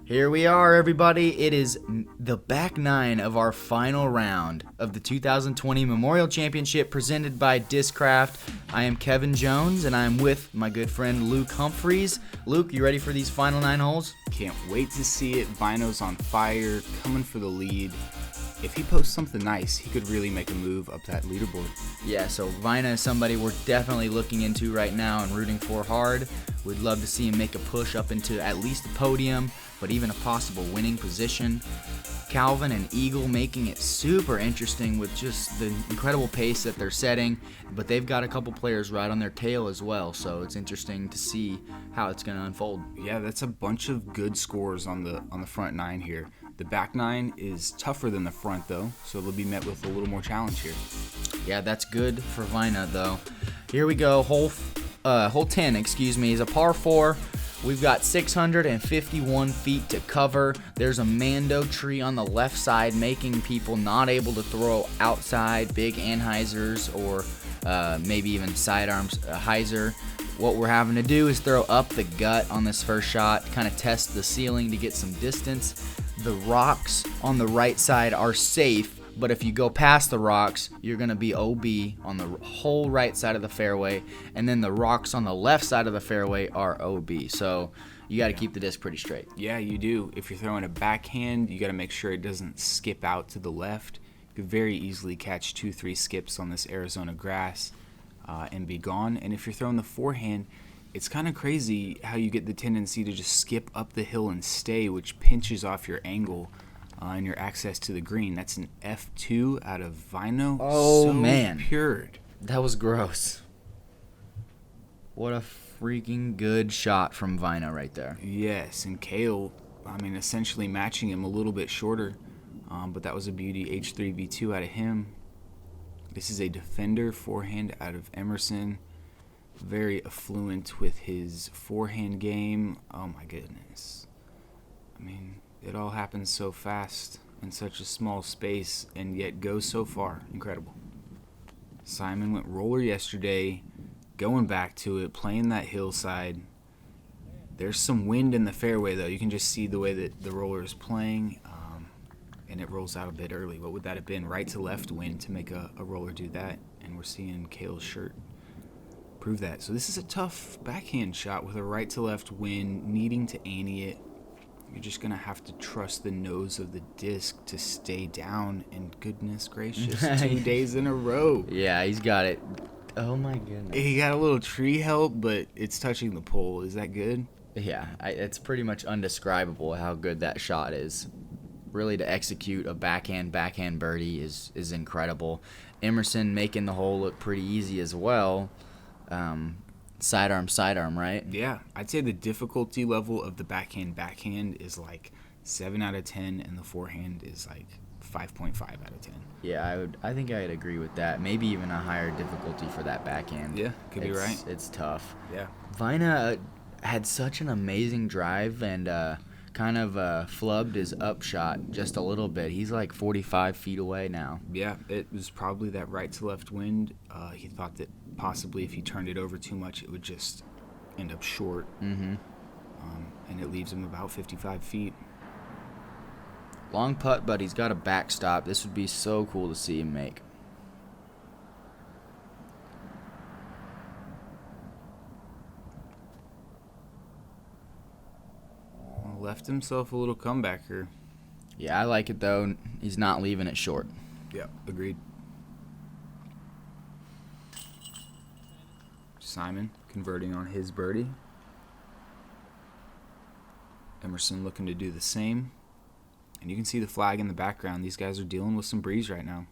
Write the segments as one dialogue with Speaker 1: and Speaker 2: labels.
Speaker 1: Here we are, everybody. It is the back nine of our final round of the 2020 Memorial Championship presented by Discraft. I am Kevin Jones, and I am with my good friend Luke Humphreys. Luke, you ready for these final 9 holes?
Speaker 2: Can't wait to see it. Vino's on fire, coming for the lead. If he posts something nice, he could really make a move up that leaderboard.
Speaker 1: Yeah, so Vina is somebody we're definitely looking into right now and rooting for hard. We'd love to see him make a push up into at least the podium, but even a possible winning position. Calvin and Eagle making it super interesting with just the incredible pace that they're setting, but they've got a couple players right on their tail as well, so it's interesting to see how it's going to unfold.
Speaker 2: Yeah, that's a bunch of good scores on the front 9 here. The back 9 is tougher than the front, though, so it'll be met with a little more challenge here.
Speaker 1: Yeah, that's good for Vina, though. Here we go. Hole 10, is a par 4. We've got 651 feet to cover. There's a Mando tree on the left side, making people not able to throw outside big anhyzers or maybe even sidearms hyzer. What we're having to do is throw up the gut on this first shot, kind of test the ceiling to get some distance. The rocks on the right side are safe, but if you go past the rocks, you're going to be OB on the whole right side of the fairway, and then the rocks on the left side of the fairway are OB. So you got to keep the disc pretty straight.
Speaker 2: Yeah, you do. If you're throwing a backhand, you got to make sure it doesn't skip out to the left. You could very easily catch 2-3 skips on this Arizona grass and be gone. And if you're throwing the forehand, it's kind of crazy how you get the tendency to just skip up the hill and stay, which pinches off your angle and your access to the green. That's an F2 out of Vino.
Speaker 1: Oh,
Speaker 2: so
Speaker 1: man.
Speaker 2: Pured.
Speaker 1: That was gross. What a freaking good shot from Vino right there.
Speaker 2: Yes, and Kale, essentially matching him a little bit shorter. But that was a beauty. H3, V2 out of him. This is a defender forehand out of Emerson. Very affluent with his forehand game. Oh my goodness. It all happens so fast in such a small space and yet goes so far. Incredible. Simon went roller yesterday, going back to it, playing that hillside. There's some wind in the fairway though. You can just see the way that the roller is playing, and it rolls out a bit early. What would that have been? Right to left wind to make a roller do that, and we're seeing Kale's shirt prove that. So this is a tough backhand shot with a right to left wind, needing to ante it. You're just going to have to trust the nose of the disc to stay down, and goodness gracious, 2 days in a row.
Speaker 1: Yeah, he's got it. Oh my goodness.
Speaker 2: He got a little tree help, but it's touching the pole. Is that good?
Speaker 1: Yeah, it's pretty much undescribable how good that shot is. Really, to execute a backhand birdie is incredible. Emerson making the hole look pretty easy as well. Sidearm, right?
Speaker 2: Yeah, I'd say the difficulty level of the backhand is like 7 out of 10, and the forehand is like 5.5 out of 10.
Speaker 1: Yeah, I think I'd agree with that. Maybe even a higher difficulty for that backhand.
Speaker 2: Yeah, could be right.
Speaker 1: It's tough.
Speaker 2: Yeah.
Speaker 1: Vina had such an amazing drive and kind of flubbed his upshot just a little bit. He's like 45 feet away now.
Speaker 2: Yeah, it was probably that right to left wind. He thought that possibly if he turned it over too much, it would just end up short.
Speaker 1: Mm-hmm.
Speaker 2: And it leaves him about 55 feet.
Speaker 1: Long putt, but he's got a backstop. This would be so cool to see him make.
Speaker 2: Left himself a little comebacker.
Speaker 1: Yeah, I like it, though. He's not leaving it short.
Speaker 2: Yeah, agreed. Simon converting on his birdie. Emerson looking to do the same. And you can see the flag in the background. These guys are dealing with some breeze right now.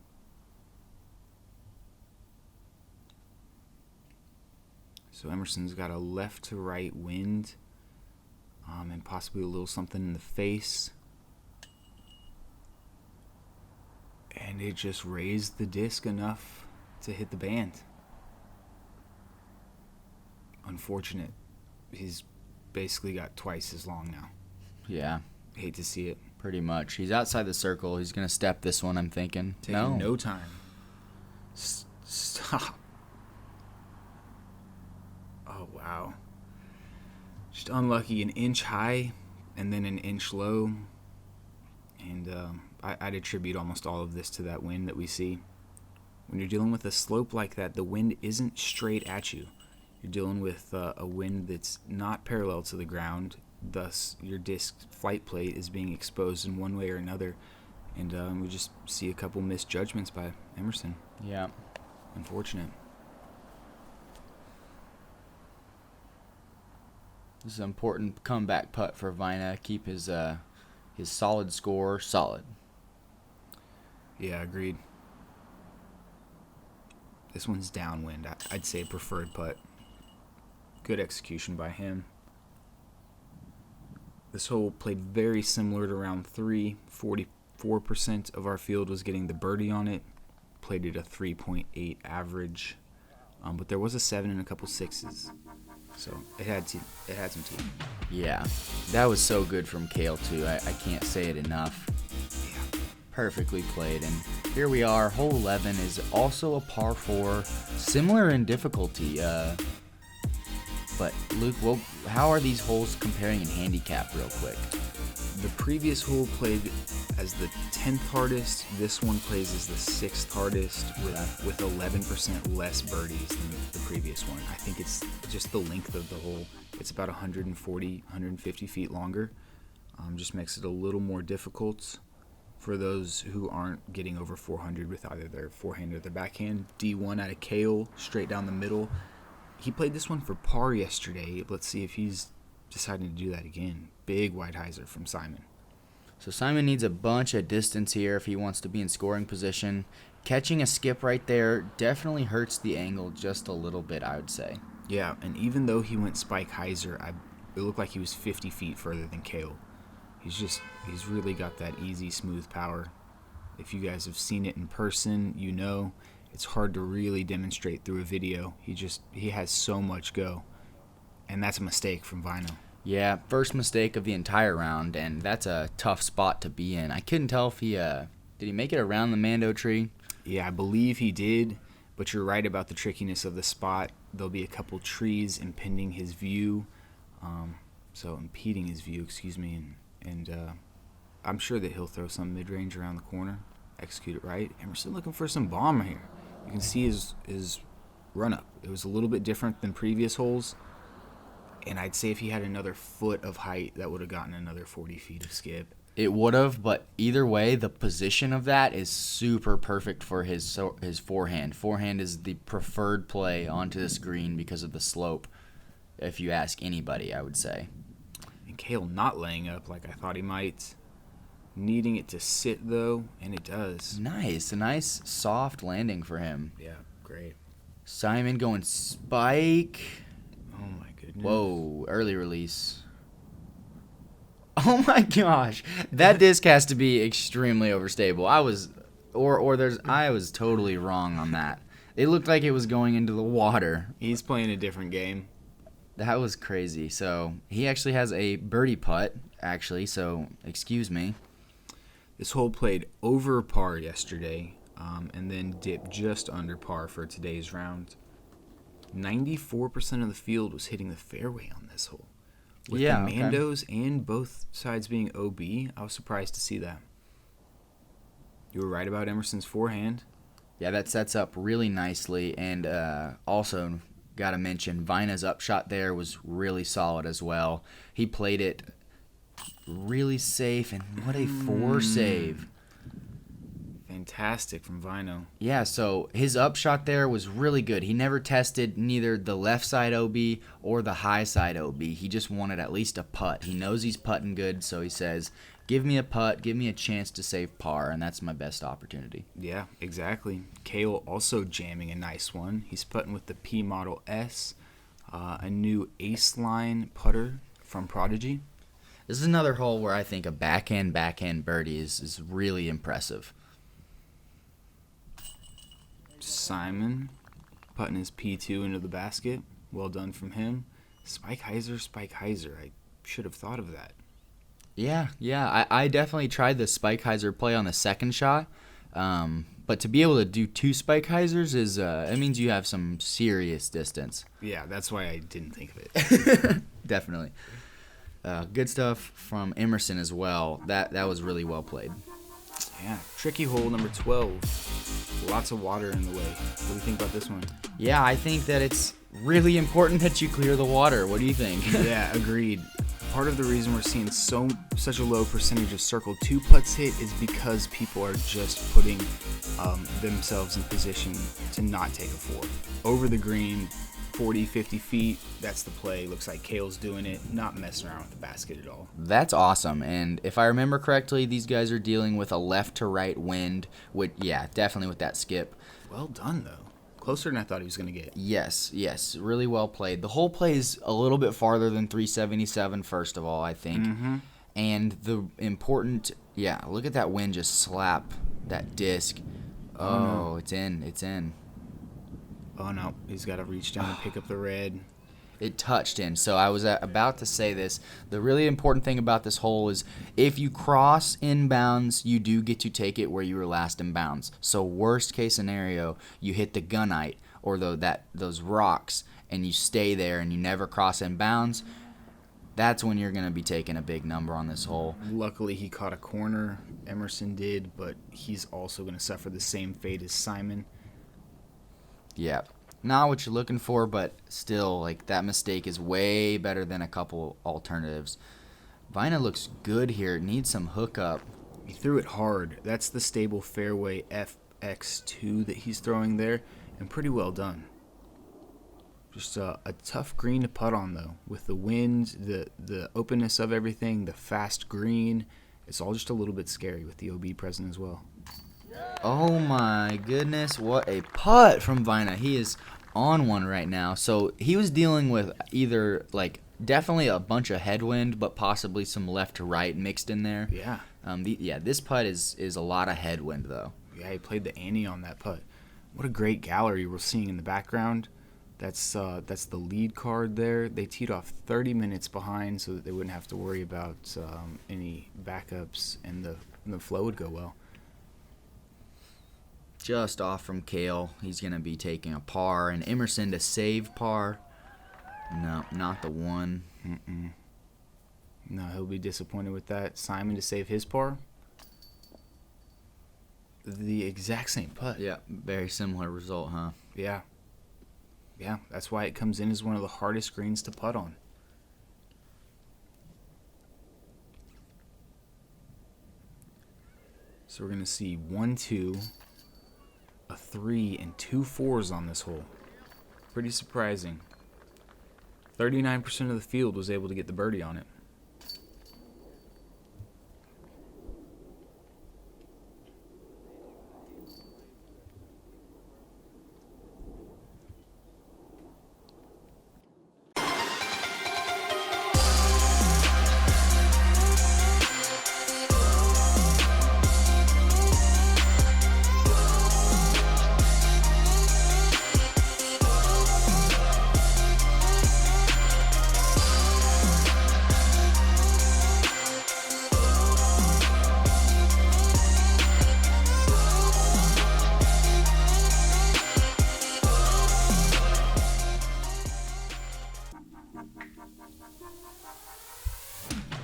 Speaker 2: So Emerson's got a left to right wind. And possibly a little something in the face. And it just raised the disc enough to hit the band. Unfortunate. He's basically got twice as long now.
Speaker 1: Yeah.
Speaker 2: Hate to see it.
Speaker 1: Pretty much. He's outside the circle. He's going to step this one, I'm thinking.
Speaker 2: Taking no time. Stop. Oh, wow. Just unlucky. An inch high. and then an inch low. And I'd attribute almost all of this to that wind that we see. When you're dealing with a slope like that, the wind isn't straight at you. You're dealing with a wind that's not parallel to the ground. Thus, your disc flight plate is being exposed in one way or another. And we just see a couple misjudgments by Emerson.
Speaker 1: Yeah.
Speaker 2: Unfortunate.
Speaker 1: This is an important comeback putt for Vina. Keep his solid score solid.
Speaker 2: Yeah, agreed. This one's downwind. I'd say preferred putt. Good execution by him. This hole played very similar to round 3. 44% of our field was getting the birdie on it. Played at a 3.8 average. But there was a 7 and a couple 6s. So it had some teeth.
Speaker 1: Yeah, that was so good from Kale too. I can't say it enough.
Speaker 2: Yeah.
Speaker 1: Perfectly played. And here we are. Hole 11 is also a par 4, similar in difficulty. But Luke, how are these holes comparing in handicap real quick?
Speaker 2: The previous hole played as the 10th hardest. This one plays as the 6th hardest with 11% less birdies than the previous one. I think it's just the length of the hole. It's about 140, 150 feet longer. Just makes it a little more difficult for those who aren't getting over 400 with either their forehand or their backhand. D1 out of Kale, straight down the middle. He played this one for par yesterday. Let's see if he's deciding to do that again. Big wide hyzer from Simon.
Speaker 1: So Simon needs a bunch of distance here if he wants to be in scoring position. Catching a skip right there definitely hurts the angle just a little bit, I would say.
Speaker 2: Yeah, and even though he went spike hyzer, it looked like he was 50 feet further than Kale. He's really got that easy, smooth power. If you guys have seen it in person, you know it's hard to really demonstrate through a video. He has so much go, and that's a mistake from Vino.
Speaker 1: Yeah, first mistake of the entire round, and that's a tough spot to be in. I couldn't tell if did he make it around the Mando tree?
Speaker 2: Yeah, I believe he did, but you're right about the trickiness of the spot. There'll be a couple trees impeding his view, and I'm sure that he'll throw some mid-range around the corner, execute it right. Emerson looking for some bomb here. You can see his run-up. It was a little bit different than previous holes. And I'd say if he had another foot of height, that would have gotten another 40 feet of skip.
Speaker 1: It would have, but either way, the position of that is super perfect for his forehand. Forehand is the preferred play onto this green because of the slope, if you ask anybody, I would say.
Speaker 2: And Kale not laying up like I thought he might. Needing it to sit, though, and it does.
Speaker 1: Nice. A nice, soft landing for him.
Speaker 2: Yeah, great.
Speaker 1: Simon going spike.
Speaker 2: Oh, my goodness.
Speaker 1: Whoa, early release. Oh my gosh, that disc has to be extremely overstable. I was totally wrong on that. It looked like it was going into the water.
Speaker 2: He's playing a different game.
Speaker 1: That was crazy. So he actually has a birdie putt, actually. So excuse me.
Speaker 2: This hole played over par yesterday, and then dipped just under par for today's round. 94% of the field was hitting the fairway on this hole. With the Mandos and both sides being OB, I was surprised to see that. You were right about Emerson's forehand.
Speaker 1: Yeah, that sets up really nicely. And also, got to mention, Vina's upshot there was really solid as well. He played it really safe, and what a 4 save.
Speaker 2: Fantastic from Vino.
Speaker 1: Yeah, so his upshot there was really good. He never tested neither the left side OB or the high side OB. He just wanted at least a putt. He knows he's putting good, so he says, give me a putt, give me a chance to save par, and that's my best opportunity.
Speaker 2: Yeah, exactly. Kale also jamming a nice one. He's putting with the P Model S, a new Ace Line putter from Prodigy.
Speaker 1: This is another hole where I think a backhand birdie is really impressive.
Speaker 2: Simon putting his P2 into the basket. Well done from him. Spike hyzer. I should have thought of that.
Speaker 1: Yeah. I definitely tried the spike hyzer play on the second shot. But to be able to do 2 spike hyzers it means you have some serious distance.
Speaker 2: Yeah, that's why I didn't think of it.
Speaker 1: Definitely. Good stuff from Emerson as well. That was really well played.
Speaker 2: Yeah, tricky hole number 12. Lots of water in the way. What do you think about this one?
Speaker 1: Yeah, I think that it's really important that you clear the water. What do you think?
Speaker 2: Yeah, agreed. Part of the reason we're seeing such a low percentage of circle 2 putts hit is because people are just putting themselves in position to not take a 4. Over the green, 40, 50 feet, that's the play. Looks like Kale's doing it, not messing around with the basket at all.
Speaker 1: That's awesome. And if I remember correctly, these guys are dealing with a left to right wind. Yeah, definitely with that skip.
Speaker 2: Well done, though. Closer than I thought he was going to get.
Speaker 1: Yes, really well played. The whole play is a little bit farther than 377, first of all, I think.
Speaker 2: Mm-hmm.
Speaker 1: And the important, look at that wind just slap that disc. Oh, no. It's in.
Speaker 2: Oh, no, he's got to reach down and pick up the red.
Speaker 1: It touched in. So I was about to say this. The really important thing about this hole is if you cross inbounds, you do get to take it where you were last in bounds. So worst case scenario, you hit the gunite or those rocks and you stay there and you never cross inbounds. That's when you're going to be taking a big number on this hole.
Speaker 2: Luckily, he caught a corner. Emerson did, but he's also going to suffer the same fate as Simon.
Speaker 1: Yeah. Not what you're looking for, but still, like, that mistake is way better than a couple alternatives. Vina looks good here. It needs some hookup.
Speaker 2: He threw it hard. That's the stable fairway FX2 that he's throwing there, and pretty well done. Just a tough green to putt on, though. With the wind, the openness of everything, the fast green, it's all just a little bit scary with the OB present as well.
Speaker 1: Oh my goodness, what a putt from Vina. He is on one right now. So he was dealing with either, like, definitely a bunch of headwind, but possibly some left to right mixed in there.
Speaker 2: Yeah.
Speaker 1: This putt is a lot of headwind, though.
Speaker 2: Yeah, he played the ante on that putt. What a great gallery we're seeing in the background. That's the lead card there. They teed off 30 minutes behind so that they wouldn't have to worry about any backups, and the flow would go well.
Speaker 1: Just off from Kale. He's going to be taking a par. And Emerson to save par. No, not the one.
Speaker 2: No, he'll be disappointed with that. Simon to save his par. The exact same putt.
Speaker 1: Yeah, very similar result, huh?
Speaker 2: Yeah, that's why it comes in as one of the hardest greens to putt on. So we're going to see 1, 2, a 3, and 2 4s on this hole. Pretty surprising. 39% of the field was able to get the birdie on it.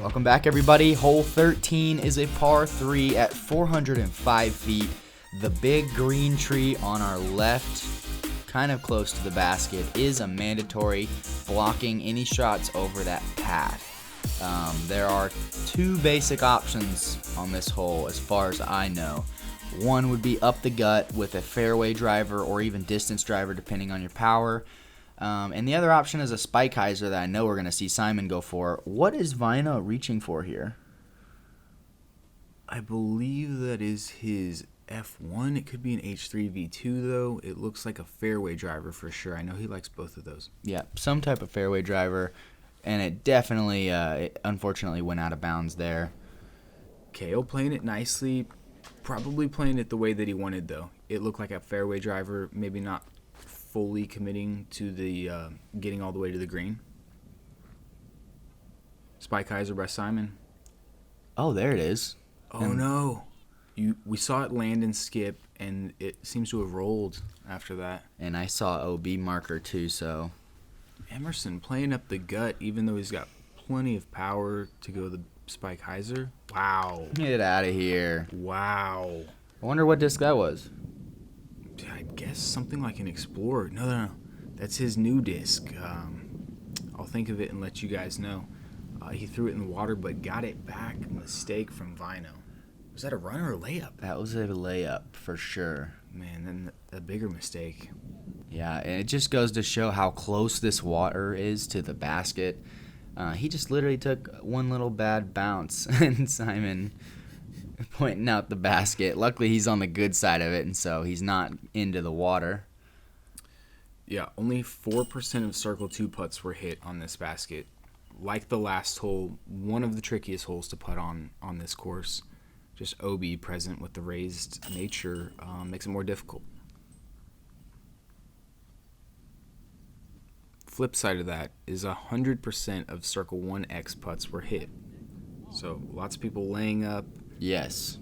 Speaker 1: Welcome back, everybody. Hole 13 is a par 3 at 405 feet. The big green tree on our left, kind of close to the basket, is a mandatory, blocking any shots over that path. There are 2 basic options on this hole as far as I know. One would be up the gut with a fairway driver or even distance driver depending on your power. And the other option is a spike hyzer that I know we're going to see Simon go for. What is Vina reaching for here?
Speaker 2: I believe that is his F1. It could be an H3 V2, though. It looks like a fairway driver for sure. I know he likes both of those.
Speaker 1: Yeah, some type of fairway driver. And it definitely, unfortunately, went out of bounds there.
Speaker 2: KO playing it nicely. Probably playing it the way that he wanted, though. It looked like a fairway driver, maybe not fully committing to the getting all the way to the green. Spike hyzer by Simon.
Speaker 1: Oh, there it is.
Speaker 2: Oh, no. We saw it land and skip, and it seems to have rolled after that.
Speaker 1: And I saw OB marker too, so.
Speaker 2: Emerson playing up the gut, even though he's got plenty of power to go the spike hyzer. Wow.
Speaker 1: Get out of here.
Speaker 2: Wow.
Speaker 1: I wonder what disc that was.
Speaker 2: I guess something like an Explorer. No. That's his new disc. I'll think of it and let you guys know. He threw it in the water but got it back. Mistake from Vino. Was that a run or a layup?
Speaker 1: That was a layup for sure.
Speaker 2: Man, then a bigger mistake.
Speaker 1: Yeah, and it just goes to show how close this water is to the basket. He just literally took one little bad bounce, and Simon pointing out the basket. Luckily, he's on the good side of it, and so he's not into the water.
Speaker 2: Yeah, only 4% of Circle 2 putts were hit on this basket. Like the last hole, one of the trickiest holes to putt on this course. Just OB present with the raised nature makes it more difficult. Flip side of that is 100% of Circle 1X putts were hit. So lots of people laying up.
Speaker 1: Yes.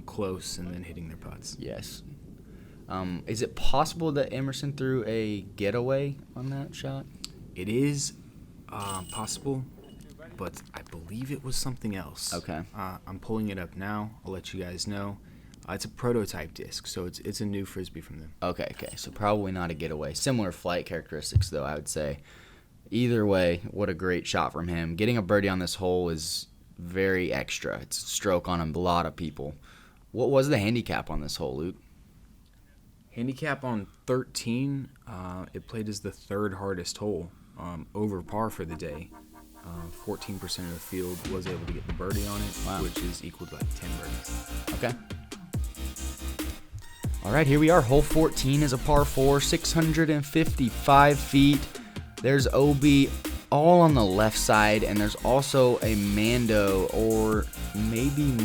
Speaker 2: Close and then hitting their putts.
Speaker 1: Yes. Is it possible that Emerson threw a getaway on that shot?
Speaker 2: It is possible, but I believe it was something else.
Speaker 1: Okay.
Speaker 2: I'm pulling it up now. I'll let you guys know. It's a prototype disc, so it's a new Frisbee from them.
Speaker 1: Okay. So probably not a getaway. Similar flight characteristics, though, I would say. Either way, what a great shot from him. Getting a birdie on this hole is very extra. It's a stroke on a lot of people. What was the handicap on this hole, Luke?
Speaker 2: Handicap on 13, it played as the third hardest hole, over par for the day. 14% of the field was able to get the birdie on it,
Speaker 1: Wow.
Speaker 2: which is equal to like 10 birdies.
Speaker 1: Okay. All right, here we are. Hole 14 is a par 4, 655 feet. There's OB all on the left side, and there's also a Mando, or maybe,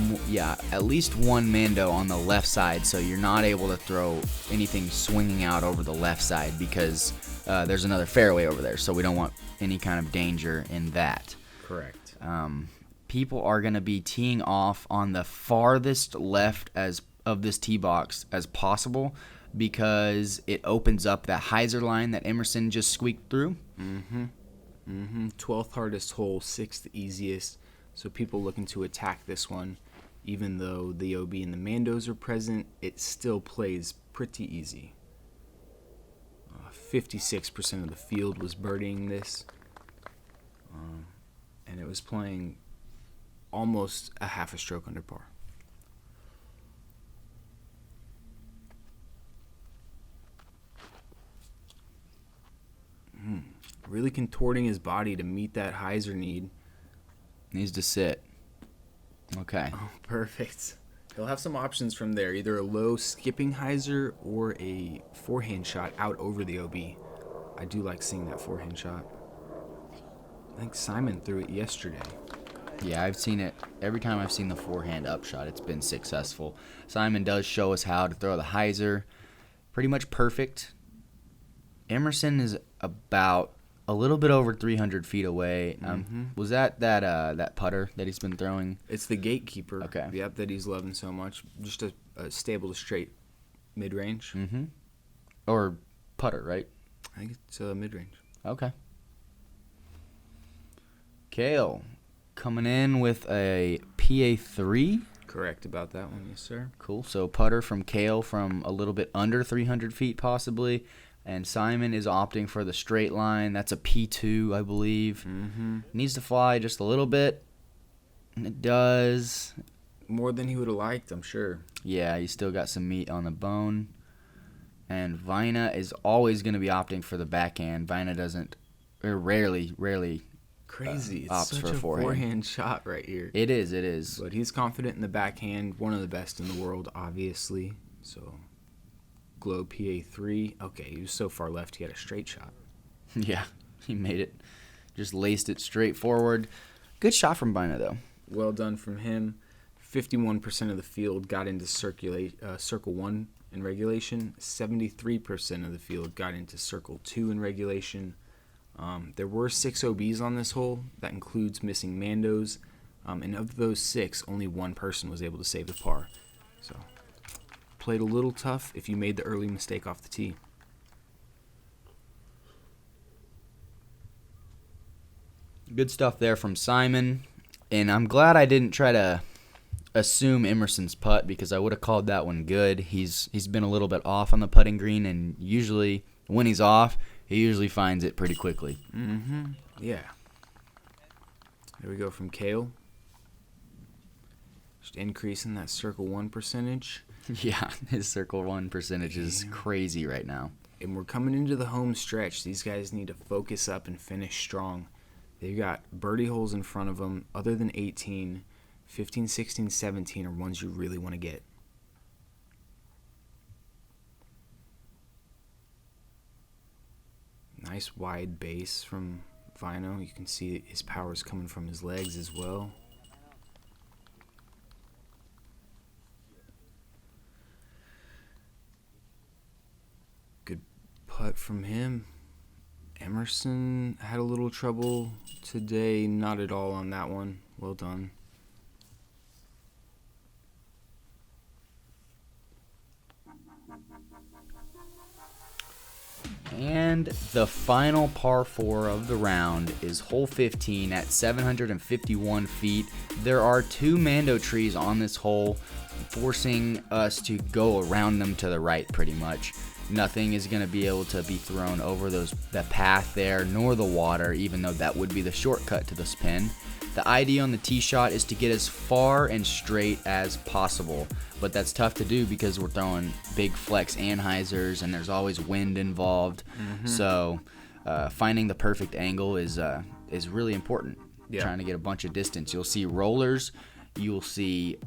Speaker 1: at least one Mando on the left side, so you're not able to throw anything swinging out over the left side because there's another fairway over there, so we don't want any kind of danger in that.
Speaker 2: Correct.
Speaker 1: People are going to be teeing off on the farthest left of this tee box as possible because it opens up that hyzer line that Emerson just squeaked through.
Speaker 2: 12th hardest hole, 6th easiest. So people looking to attack this one, even though the OB and the Mandos are present, it still plays pretty easy. 56% of the field was birdieing this, and it was playing almost a half a stroke under par. Really contorting his body to meet that hyzer need.
Speaker 1: Needs to sit. Okay.
Speaker 2: Oh, perfect. He'll have some options from there, either a low skipping hyzer or a forehand shot out over the OB. I do like seeing that forehand shot. I think Simon threw it yesterday.
Speaker 1: Yeah, I've seen it. Every time I've seen the forehand upshot, it's been successful. Simon does show us how to throw the hyzer. Pretty much perfect. Emerson is about a little bit over 300 feet away. Was that putter that he's been throwing?
Speaker 2: It's the Gatekeeper.
Speaker 1: Okay.
Speaker 2: Yep, that he's loving so much. Just a stable to straight mid-range.
Speaker 1: Or putter, right?
Speaker 2: I think it's mid-range.
Speaker 1: Okay. Kale coming in with a PA3.
Speaker 2: Correct about that one, yes, sir.
Speaker 1: Cool. So putter from Kale from a little bit under 300 feet possibly. And Simon is opting for the straight line. That's a P2, I believe. Needs to fly just a little bit. And it does.
Speaker 2: More than he would have liked, I'm sure.
Speaker 1: Yeah, he's still got some meat on the bone. And Vina is always going to be opting for the backhand. Vina doesn't, or rarely
Speaker 2: Crazy. It's
Speaker 1: opts
Speaker 2: such
Speaker 1: for
Speaker 2: a
Speaker 1: forehand.
Speaker 2: forehand shot right here.
Speaker 1: It is.
Speaker 2: But he's confident in the backhand. One of the best in the world, obviously. So, Glow PA3. Okay, he was so far left he had a straight shot.
Speaker 1: Yeah, he made it. Just laced it straight forward. Good shot from Vina, though.
Speaker 2: Well done from him. 51% of the field got into Circle 1 in regulation. 73% of the field got into Circle 2 in regulation. There were 6 OBs on this hole. That includes missing Mandos. And of those 6, only one person was able to save the par. So, played a little tough if you made the early mistake off the tee.
Speaker 1: Good stuff there from Simon. And I'm glad I didn't try to assume Emerson's putt because I would have called that one good. He's been a little bit off on the putting green, and usually when he's off, he usually finds it pretty quickly.
Speaker 2: Mm-hmm. Yeah. There we go from Kale. Just increasing that circle 1 percentage.
Speaker 1: Yeah, his circle 1 percentage is crazy right now.
Speaker 2: And we're coming into the home stretch. These guys need to focus up and finish strong. They've got birdie holes in front of them. Other than 18, 15, 16, 17 are ones you really want to get. Nice wide base from Vino. You can see his power is coming from his legs as well. Good putt from him. Emerson had a little trouble today. Not at all on that one. Well done.
Speaker 1: And the final par 4 of the round is hole 15 at 751 feet. There are 2 Mando trees on this hole, forcing us to go around them to the right pretty much. Nothing is going to be able to be thrown over the path there, nor the water, even though that would be the shortcut to this pin. The idea on the tee shot is to get as far and straight as possible, but that's tough to do because we're throwing big flex anhyzers and there's always wind involved. Mm-hmm. So finding the perfect angle is really important. Yeah. Trying to get a bunch of distance. You'll see rollers, you'll see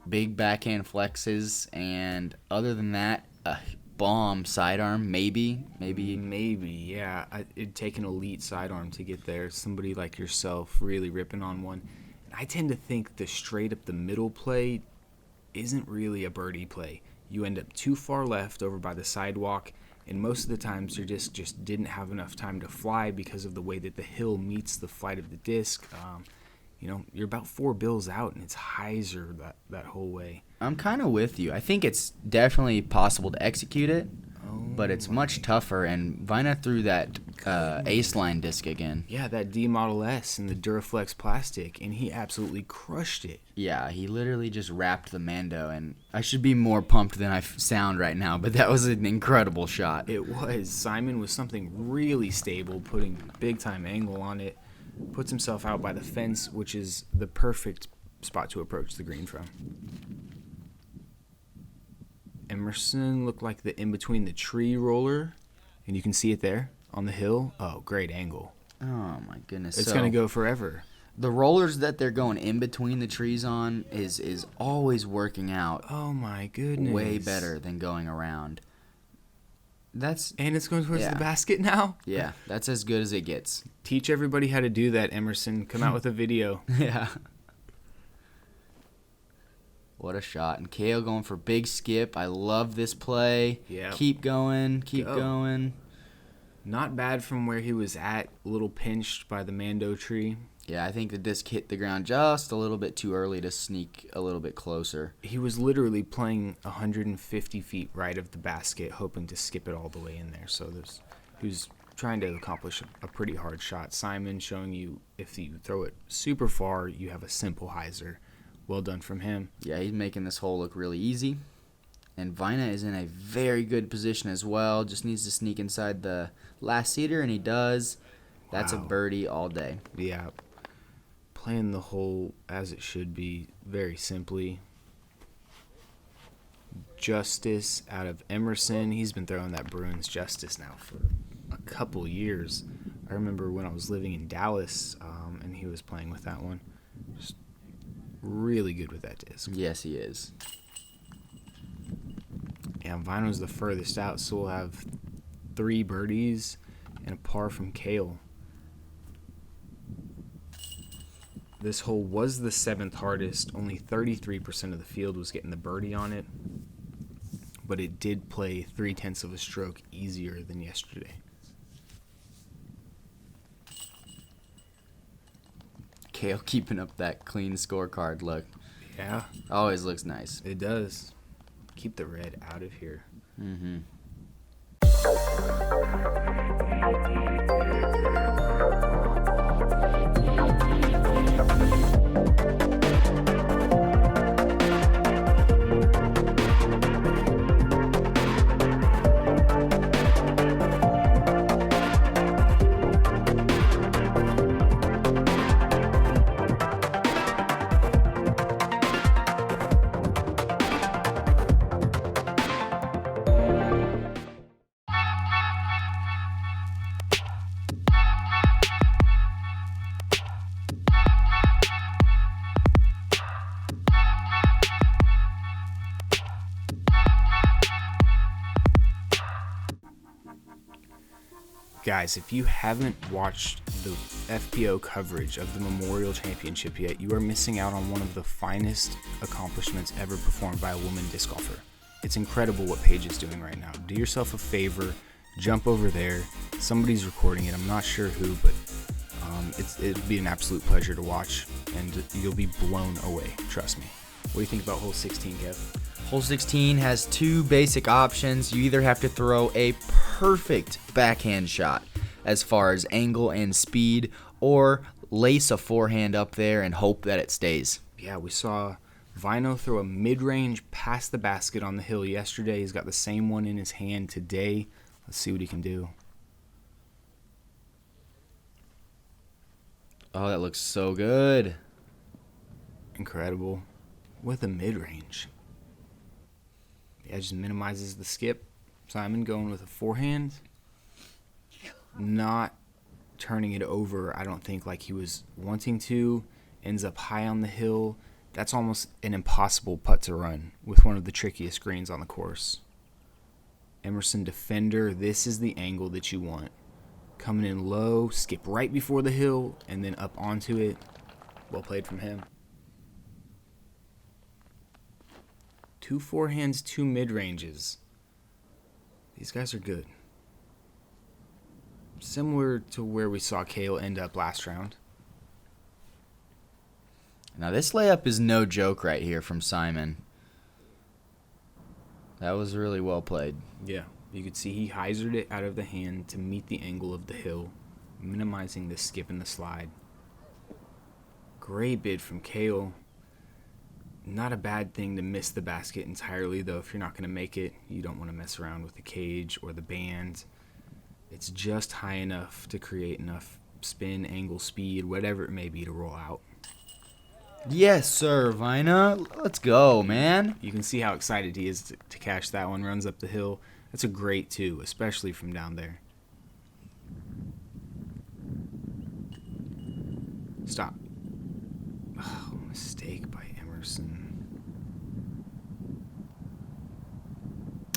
Speaker 1: big backhand flexes, and other than that, a bomb sidearm, maybe,
Speaker 2: yeah. It'd take an elite sidearm to get there. Somebody like yourself really ripping on one. I tend to think the straight up the middle play isn't really a birdie play. You end up too far left over by the sidewalk, and most of the times you just didn't have enough time to fly because of the way that the hill meets the flight of the disc. You're about 4 bills out, and it's hyzer that whole way.
Speaker 1: I'm kind of with you. I think it's definitely possible to execute it, but it's much tougher. And Vina threw that ace line disc again.
Speaker 2: Yeah, that D Model S and the Duraflex plastic, and he absolutely crushed it.
Speaker 1: Yeah, he literally just wrapped the Mando, and I should be more pumped than I sound right now, but that was an incredible shot.
Speaker 2: It was. Simon was something really stable, putting big-time angle on it. Puts himself out by the fence, which is the perfect spot to approach the green from. Emerson looked like the in-between the tree roller, and you can see it there on the hill. Oh, great angle.
Speaker 1: Oh, my goodness.
Speaker 2: It's going to go forever.
Speaker 1: The rollers that they're going in between the trees on is always working out.
Speaker 2: Oh, my goodness.
Speaker 1: Way better than going around.
Speaker 2: And it's going towards the basket now?
Speaker 1: Yeah, that's as good as it gets.
Speaker 2: Teach everybody how to do that, Emerson. Come out with a video.
Speaker 1: Yeah. What a shot. And Kale going for big skip. I love this play.
Speaker 2: Yeah.
Speaker 1: Keep going. Keep going.
Speaker 2: Not bad from where he was at. A little pinched by the Mando tree.
Speaker 1: Yeah, I think the disc hit the ground just a little bit too early to sneak a little bit closer.
Speaker 2: He was literally playing 150 feet right of the basket, hoping to skip it all the way in there. So he was trying to accomplish a pretty hard shot. Simon showing you if you throw it super far, you have a simple hyzer. Well done from him.
Speaker 1: Yeah, he's making this hole look really easy. And Vina is in a very good position as well. Just needs to sneak inside the last seater, and he does. That's a birdie all day.
Speaker 2: Yeah. Playing the hole as it should be, very simply. Justice out of Emerson. He's been throwing that Bruins Justice now for a couple years. I remember when I was living in Dallas, and he was playing with that one. Just really good with that disc.
Speaker 1: Yes, he is.
Speaker 2: And Vino's the furthest out, so we'll have 3 birdies and a par from Kale. This hole was the 7th hardest. Only 33% of the field was getting the birdie on it. But it did play 0.3 of a stroke easier than yesterday.
Speaker 1: Kale keeping up that clean scorecard look.
Speaker 2: Yeah.
Speaker 1: Always looks nice.
Speaker 2: It does. Keep the red out of here.
Speaker 1: Mm-hmm.
Speaker 2: Guys, if you haven't watched the FPO coverage of the Memorial Championship yet, you are missing out on one of the finest accomplishments ever performed by a woman disc golfer. It's incredible what Paige is doing right now. Do yourself a favor, jump over there. Somebody's recording it. I'm not sure who, but it'll be an absolute pleasure to watch, and you'll be blown away. Trust me. What do you think about hole 16, Kev?
Speaker 1: Hole 16 has two basic options. You either have to throw a perfect backhand shot as far as angle and speed, or lace a forehand up there and hope that it stays.
Speaker 2: Yeah, we saw Vino throw a mid-range past the basket on the hill yesterday. He's got the same one in his hand today. Let's see what he can do.
Speaker 1: Oh, that looks so good.
Speaker 2: Incredible. With a mid-range. Yeah, just minimizes the skip. Simon going with a forehand. Not turning it over, I don't think, like he was wanting to. Ends up high on the hill. That's almost an impossible putt to run with one of the trickiest greens on the course. Emerson defender, this is the angle that you want. Coming in low, skip right before the hill, and then up onto it. Well played from him. 2 forehands, 2 mid-ranges. These guys are good. Similar to where we saw Kale end up last round.
Speaker 1: Now this layup is no joke right here from Simon. That was really well played.
Speaker 2: Yeah, you could see he hyzered it out of the hand to meet the angle of the hill, minimizing the skip and the slide. Great bid from Kale. Not a bad thing to miss the basket entirely, though. If you're not going to make it, you don't want to mess around with the cage or the band. It's just high enough to create enough spin, angle, speed, whatever it may be to roll out.
Speaker 1: Yes, sir, Vina. Let's go, man.
Speaker 2: You can see how excited he is to catch that one. Runs up the hill. That's a great two, especially from down there. Stop. Oh, mistake by Emerson.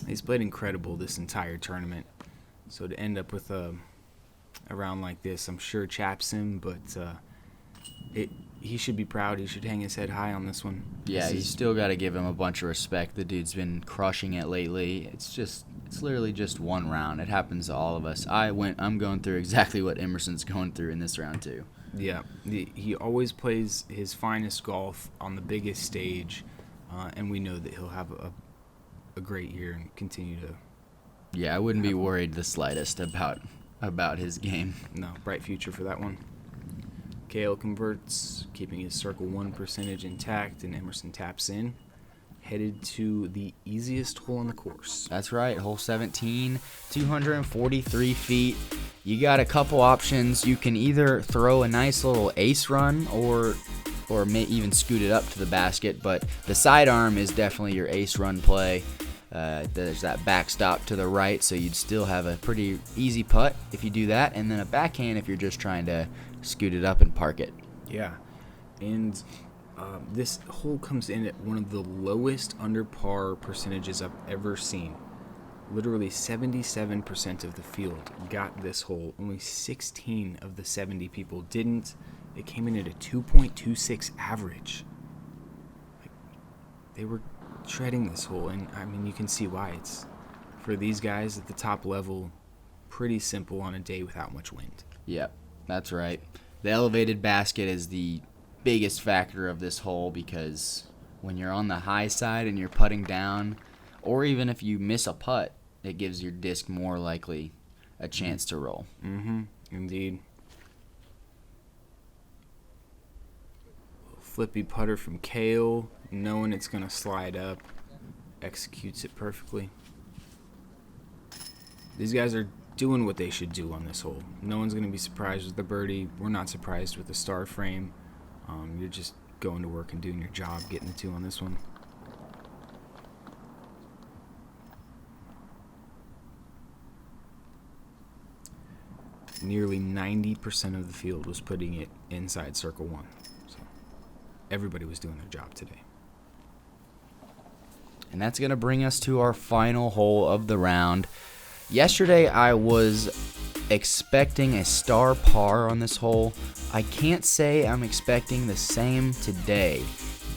Speaker 2: He's played incredible this entire tournament. So to end up with a round like this, I'm sure chaps him, but he should be proud. He should hang his head high on this one.
Speaker 1: Yeah, you still got to give him a bunch of respect. The dude's been crushing it lately. It's literally just one round. It happens to all of us. I'm going through exactly what Emerson's going through in this round too.
Speaker 2: Yeah, he always plays his finest golf on the biggest stage, and we know that he'll have a great year and continue to.
Speaker 1: Yeah, I wouldn't be worried the slightest about his game.
Speaker 2: No, bright future for that one. Kale converts, keeping his circle 1 percentage intact, and Emerson taps in. Headed to the easiest hole on the course.
Speaker 1: That's right, hole 17, 243 feet. You got a couple options. You can either throw a nice little ace run or may even scoot it up to the basket, but the sidearm is definitely your ace run play. There's that backstop to the right, so you'd still have a pretty easy putt if you do that, and then a backhand if you're just trying to scoot it up and park it.
Speaker 2: Yeah, and this hole comes in at one of the lowest under par percentages I've ever seen. Literally 77% of the field got this hole. Only 16 of the 70 people didn't. It came in at a 2.26 average. They were shredding this hole, and I mean, you can see why. It's, for these guys at the top level, pretty simple on a day without much wind.
Speaker 1: Yep, that's right. The elevated basket is the biggest factor of this hole, because when you're on the high side and you're putting down, or even if you miss a putt, it gives your disc more likely a chance to roll.
Speaker 2: Mm-hmm. Indeed. Flippy putter from Kale, knowing it's going to slide up, executes it perfectly. These guys are doing what they should do on this hole. No one's going to be surprised with the birdie. We're not surprised with the star frame. You're just going to work and doing your job, getting the two on this one. Nearly 90% of the field was putting it inside circle 1. So everybody was doing their job today.
Speaker 1: And that's going to bring us to our final hole of the round. Yesterday I was expecting a star par on this hole. I can't say I'm expecting the same today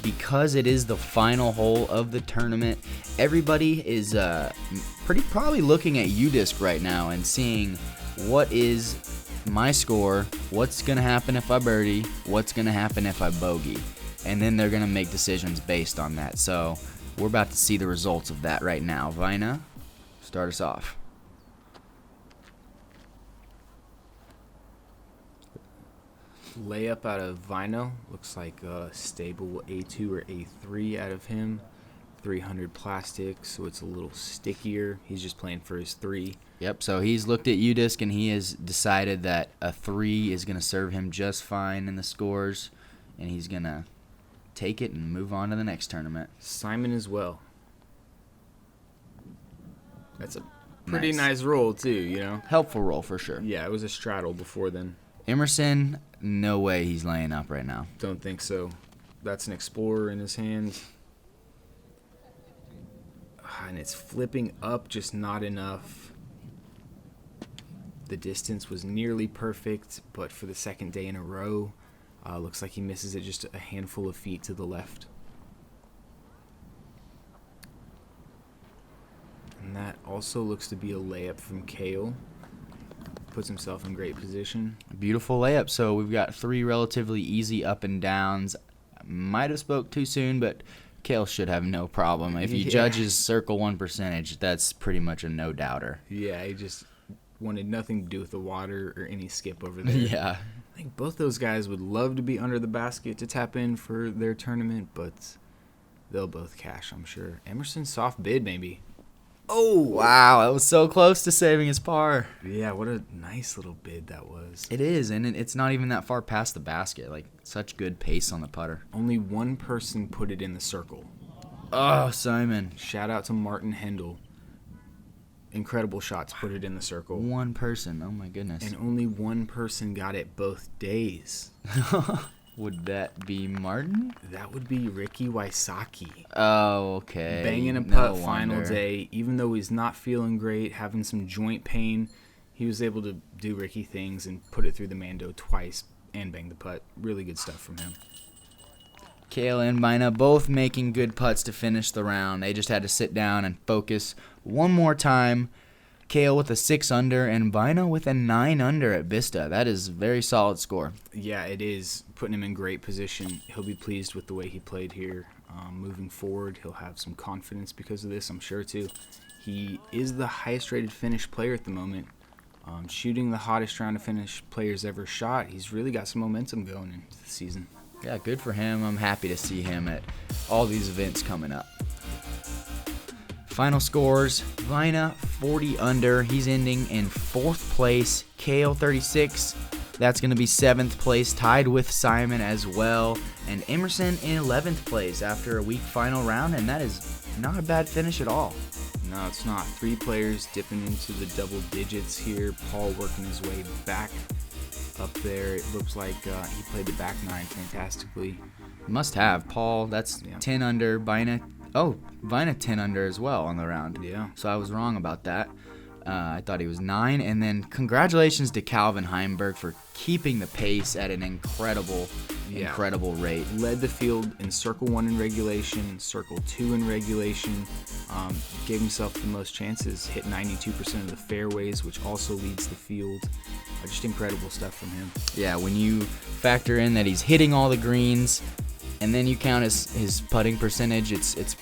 Speaker 1: because it is the final hole of the tournament. Everybody is probably looking at UDisc right now and seeing what is my score, what's going to happen if I birdie, what's going to happen if I bogey. And then they're going to make decisions based on that. So we're about to see the results of that right now. Vina, start us off.
Speaker 2: Layup out of Vino. Looks like a stable A2 or A3 out of him. 300 plastic, so it's a little stickier. He's just playing for his 3.
Speaker 1: Yep, so he's looked at UDisc and he has decided that a 3 is going to serve him just fine in the scores, and he's going to take it and move on to the next tournament.
Speaker 2: Simon as well. That's a pretty nice roll, too, you know?
Speaker 1: Helpful roll for sure.
Speaker 2: Yeah, it was a straddle before then.
Speaker 1: Emerson, no way he's laying up right now.
Speaker 2: Don't think so. That's an Explorer in his hand. And it's flipping up, just not enough. The distance was nearly perfect, but for the second day in a row, looks like he misses it just a handful of feet to the left. And that also looks to be a layup from Kale. Puts himself in great position.
Speaker 1: Beautiful layup. So we've got 3 relatively easy up and downs. Might have spoke too soon, but Kale should have no problem. If you judge his circle 1 percentage, that's pretty much a no-doubter.
Speaker 2: Yeah, he just wanted nothing to do with the water or any skip over there.
Speaker 1: Yeah.
Speaker 2: I think both those guys would love to be under the basket to tap in for their tournament, but they'll both cash, I'm sure. Emerson, soft bid, maybe.
Speaker 1: Oh, wow. That was so close to saving his par.
Speaker 2: Yeah, what a nice little bid that was.
Speaker 1: It is, and it's not even that far past the basket. Like, such good pace on the putter.
Speaker 2: Only one person put it in the circle.
Speaker 1: Oh, Simon.
Speaker 2: Shout out to Martin Hendel. Incredible shot to put it in the circle.
Speaker 1: One person. Oh, my goodness.
Speaker 2: And only one person got it both days.
Speaker 1: Would that be Martin?
Speaker 2: That would be Ricky Wysocki.
Speaker 1: Oh, okay.
Speaker 2: Banging a putt final day. Even though he's not feeling great, having some joint pain, he was able to do Ricky things and put it through the Mando twice and bang the putt. Really good stuff from him.
Speaker 1: Kale and Vina both making good putts to finish the round. They just had to sit down and focus one more time. Kale with a 6 under and Vina with a 9 under at Vista. That is a very solid score.
Speaker 2: Yeah, it is. Putting him in great position. He'll be pleased with the way he played here. Moving forward, he'll have some confidence because of this, I'm sure, too. He is the highest rated finish player at the moment. Shooting the hottest round of finish players ever shot. He's really got some momentum going into the season.
Speaker 1: Yeah, good for him. I'm happy to see him at all these events coming up. Final scores, Vina 40 under. He's ending in 4th place. Kale 36. That's going to be 7th place, tied with Simon as well. And Emerson in 11th place after a weak final round, and that is not a bad finish at all.
Speaker 2: No, it's not. 3 players dipping into the double digits here. Paul working his way back up there. It looks like he played the back 9 fantastically.
Speaker 1: Must have. Paul, that's 10 under. Vina 10 under as well on the round.
Speaker 2: Yeah.
Speaker 1: So I was wrong about that. I thought he was 9. And then congratulations to Calvin Heimberg for keeping the pace at an incredible rate.
Speaker 2: Led the field in Circle 1 in regulation, Circle 2 in regulation. Gave himself the most chances. Hit 92% of the fairways, which also leads the field. Just incredible stuff from him.
Speaker 1: Yeah, when you factor in that he's hitting all the greens, and then you count his putting percentage, it's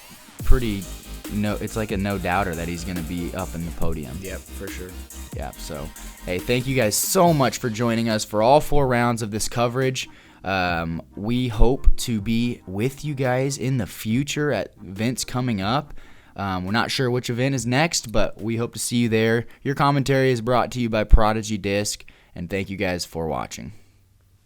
Speaker 1: pretty. It's like a no-doubter that he's going to be up in the podium.
Speaker 2: Yep, for sure.
Speaker 1: Yeah, so, hey, thank you guys so much for joining us for all 4 rounds of this coverage. We hope to be with you guys in the future at events coming up. We're not sure which event is next, but we hope to see you there. Your commentary is brought to you by Prodigy Disc, and thank you guys for watching.